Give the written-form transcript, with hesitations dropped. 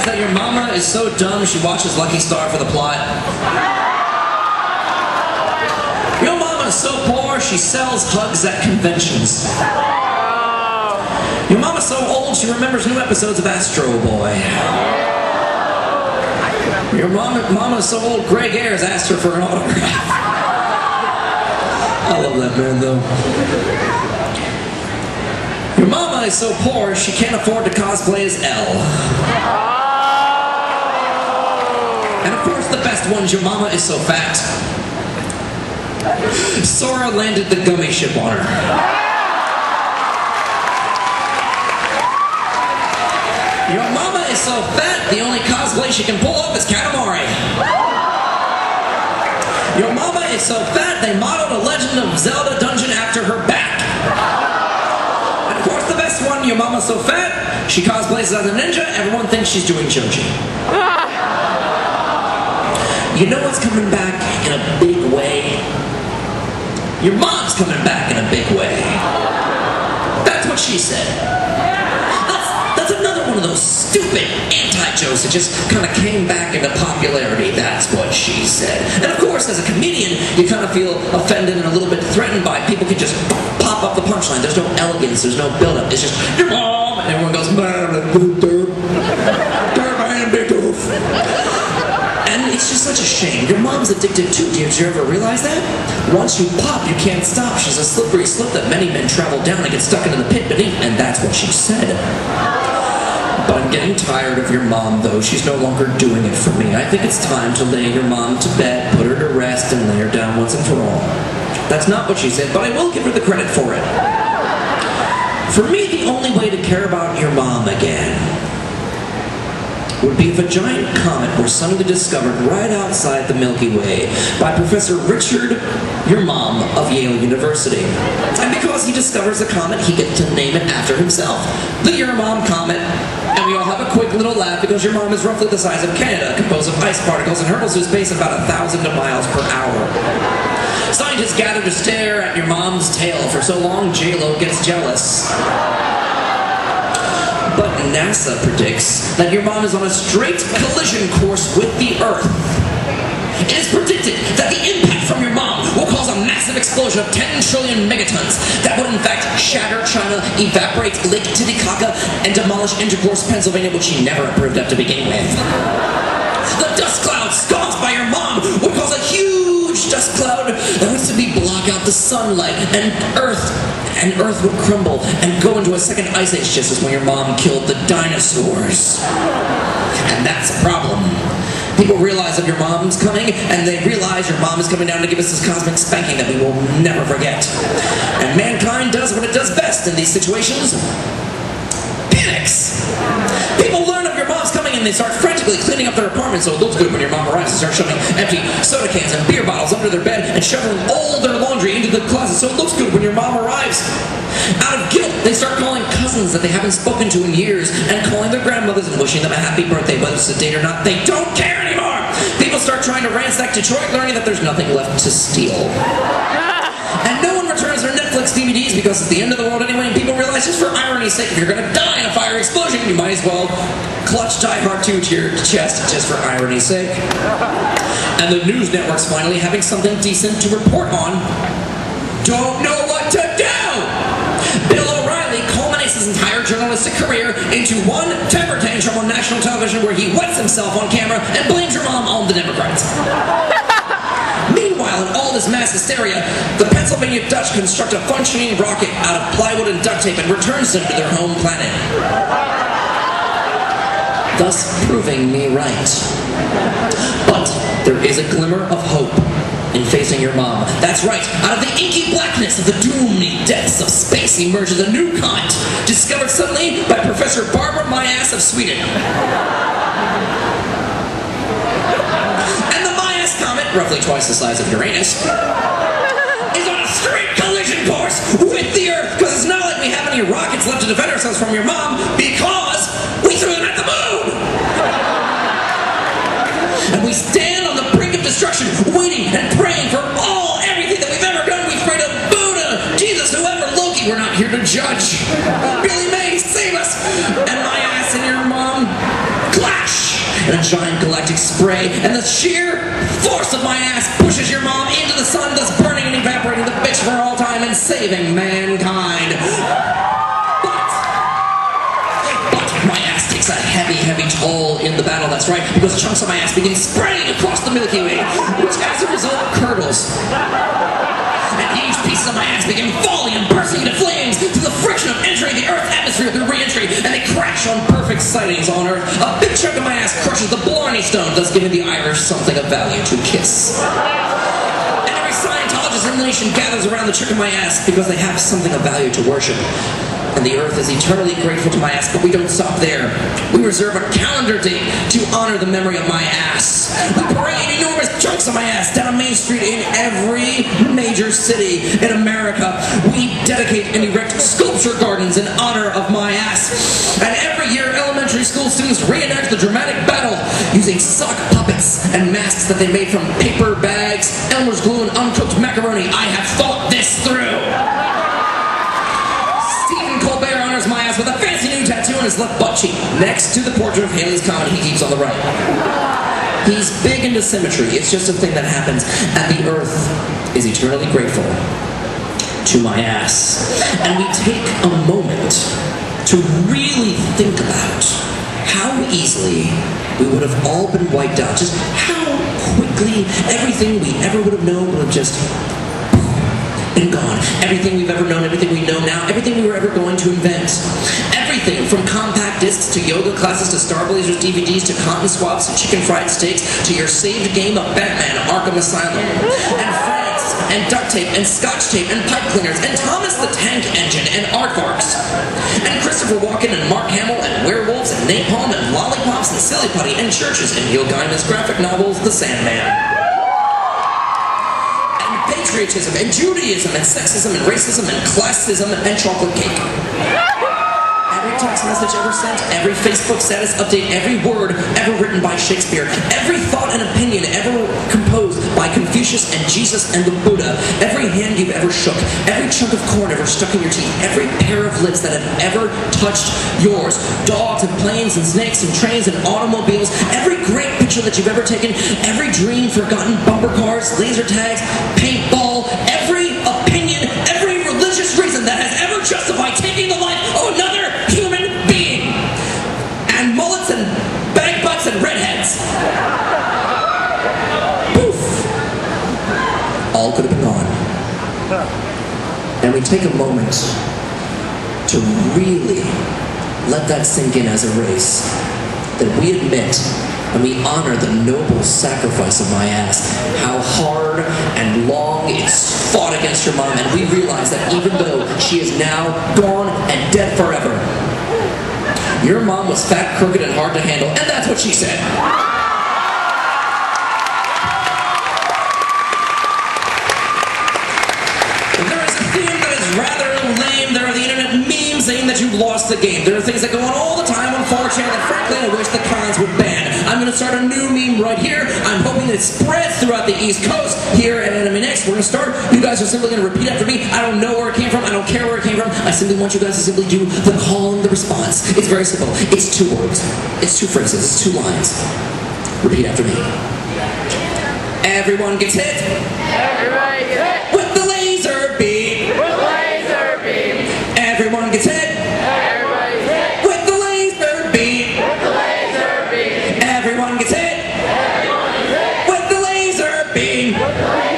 realize that your mama is so dumb she watches Lucky Star for the plot? Your mama is so poor she sells hugs at conventions. Your mama's so old she remembers new episodes of Astro Boy. Your mama's so old Greg Ayres asked her for an autograph. I love that man though. Your mama is so poor she can't afford to cosplay as Elle. And of course the best one's your mama is so fat Sora landed the gummy ship on her. Your mama is so fat, the only cosplay she can pull off is Katamari. Your mama is so fat, they modeled a Legend of Zelda dungeon after her back. And of course the best one, your mama's so fat, she cosplays as a ninja, everyone thinks she's doing Joji. You know what's coming back in a big way? Your mom's coming back in a big way. That's what she said. That's another one of those stupid anti-jokes that just kind of came back into popularity. That's what she said. And of course, as a comedian, you kind of feel offended and a little bit threatened by it. People can just pop up the punchline. There's no elegance. There's no build-up. It's just, your mom! And everyone goes, and it's just such a shame. Your mom's addicted too. Did you ever realize that? Once you pop, you can't stop. She's a slippery slope that many men travel down and get stuck into the pit beneath. And that's what she said. But I'm getting tired of your mom, though. She's no longer doing it for me. I think it's time to lay your mom to bed, put her to rest, and lay her down once and for all. That's not what she said, but I will give her the credit for it. For me, the only way to care about your mom again would be if a giant comet were suddenly discovered right outside the Milky Way by Professor Richard, your mom, of Yale University. And because he discovers the comet, he gets to name it after himself, the Your Mom Comet. And we all have a quick little laugh because your mom is roughly the size of Canada, composed of ice particles and hurtles through space at about 1,000 miles per hour. Scientists gather to stare at your mom's tail for so long J-Lo gets jealous. But NASA predicts that your mom is on a straight collision course with the Earth. It is predicted that the impact from your mom will cause a massive explosion of 10 trillion megatons that would in fact shatter China, evaporate Lake Titicaca, and demolish Intercourse, Pennsylvania, which she never approved of to begin with. The dust clouds caused by your mom would cause a huge dust cloud that would simply block out the sunlight, and Earth would crumble and go into a second ice age, just as when your mom killed the dinosaurs. And that's a problem. People realize that your mom's coming, and they realize your mom is coming down to give us this cosmic spanking that we will never forget. And mankind does what it does best in these situations. Panics. People learn of your mom's coming and they start frantically cleaning up their apartment so it looks good when your mom arrives, and start shoving empty soda cans and beer bottles under their bed and shoveling all their laundry into the closet so it looks good when your mom arrives. Out of guilt, they start calling cousins that they haven't spoken to in years and calling their grandmothers and wishing them a happy birthday, whether it's a date or not. They don't care anymore! People start trying to ransack Detroit, learning that there's nothing left to steal. And no one returns their Netflix DVDs because it's the end of the world anyway, and people realize, just for irony's sake, if you're gonna die in a fire explosion, you might as well clutch Die Hard 2 to your chest, just for irony's sake. And the news networks finally, having something decent to report on, don't know what to do! Bill O'Reilly culminates his entire journalistic career into one temper tantrum on national television where he wets himself on camera and blames your mom on the Democrats. Meanwhile, in all this mass hysteria, the Pennsylvania Dutch construct a functioning rocket out of plywood and duct tape and returns them to their home planet. Thus proving me right. But there is a glimmer of hope in facing your mom. That's right, out of the inky blackness of the doomy depths of space emerges a new comet, discovered suddenly by Professor Barbara Myas of Sweden. And the Myas comet, roughly twice the size of Uranus, is on a straight collision course with the Earth, because it's not like we have any rockets left to defend ourselves from your mom, because we threw them at the moon! And we stand on the brink of destruction, waiting and praying for everything that we've ever done. We pray to Buddha, Jesus, whoever, Loki. We're not here to judge. Billy May, save us! And my ass and your mom, clash, and a giant galactic spray, and the sheer force of my ass pushes your mom into the sun, thus burning and evaporating the bitch for all time and saving mankind. But my ass takes a heavy, heavy toll in the battle, that's right, because chunks of my ass begin spraying across the Milky Way, which as a result curdles. And huge pieces of my ass begin falling and bursting into flames through the friction of entering the Earth's atmosphere through re-entry, and they crash on perfect sightings on Earth. A big chunk of my ass crushes the Blarney Stone, thus giving the Irish something of value to kiss. And every Scientologist in the nation gathers around the trick of my ass because they have something of value to worship. And the Earth is eternally grateful to my ass, but we don't stop there. We reserve a calendar date to honor the memory of my ass. We parade enormous chunks of my ass down Main Street in every major city in America. We dedicate and erect sculpture gardens in honor of my ass. And every year, elementary school students reenact the dramatic battle using sock puppets and masks that they made from paper bags, Elmer's glue, and uncooked macaroni. I have thought this through. My ass with a fancy new tattoo on his left butt cheek, next to the portrait of Haley's Comet he keeps on the right. He's big into symmetry. It's just a thing that happens, and the Earth is eternally grateful to my ass. And we take a moment to really think about how easily we would have all been wiped out, just how quickly everything we ever would have known would have just been gone. Everything we've ever known, everything we know now, everything we were ever going to invent. Everything from compact discs to yoga classes to Star Blazers DVDs to cotton swabs to chicken fried steaks to your saved game of Batman Arkham Asylum. And France and duct tape and scotch tape and pipe cleaners and Thomas the Tank Engine and aardvarks. And Christopher Walken and Mark Hamill and werewolves and napalm and lollipops and silly putty and churches and Neil Gaiman's graphic novels The Sandman. Patriotism and Judaism and sexism and racism and classism and chocolate cake. Every text message ever sent, every Facebook status update, every word ever written by Shakespeare, every thought and opinion ever composed by Confucius and Jesus and the Buddha, every hand you've ever shook, every chunk of corn ever stuck in your teeth, every pair of lips that have ever touched yours, dogs and planes and snakes and trains and automobiles, every great picture that you've ever taken, every dream, forgotten bumper cars, laser tags, paintball, every opinion, every religious reason that has ever justified taking the life of another human being. And mullets and bag butts and redheads. Poof. All could have been gone. And we take a moment to really let that sink in as a race. That we admit and we honor the noble sacrifice of my ass, how hard and long it's fought against your mom, and we realize that even though she is now gone and dead forever, your mom was fat, crooked, and hard to handle, and that's what she said. There is a theme that is rather lame. There are the internet memes saying that you lost the game. There are things that go on all the time on 4chan that frankly I wish the cons would ban. I'm going to start a new meme right here. I'm hoping that it spreads throughout the East Coast here at AnimeNext. We're going to start. You guys are simply going to repeat after me. I don't know where it came from. I don't care where it came from. I simply want you guys to simply do the call and the response. It's very simple. It's 2 words. It's 2 phrases. It's 2 lines. Repeat after me. Everyone gets hit. Everybody gets hit. With the laser beam. With the laser beam. Everyone gets hit. Everybody gets hit. With the laser beam. With the laser beam. Everyone gets hit. Everyone gets hit. With the laser beam. With the laser beam.